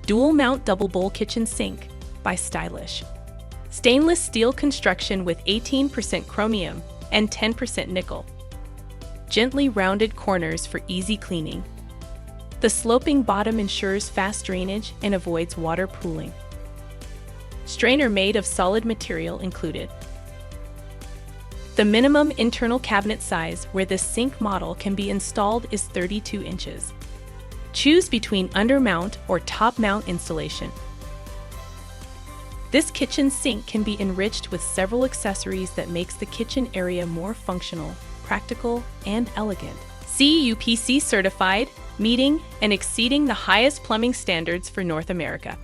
Dual Mount Double Bowl Kitchen Sink by Stylish. Stainless steel construction with 18% chromium and 10% nickel. Gently rounded corners for easy cleaning. The sloping bottom ensures fast drainage and avoids water pooling. Strainer made of solid material included. The minimum internal cabinet size where this sink model can be installed is 32 inches. Choose between undermount or top mount installation. This kitchen sink can be enriched with several accessories that makes the kitchen area more functional, practical, and elegant. CUPC certified, meeting and exceeding the highest plumbing standards for North America.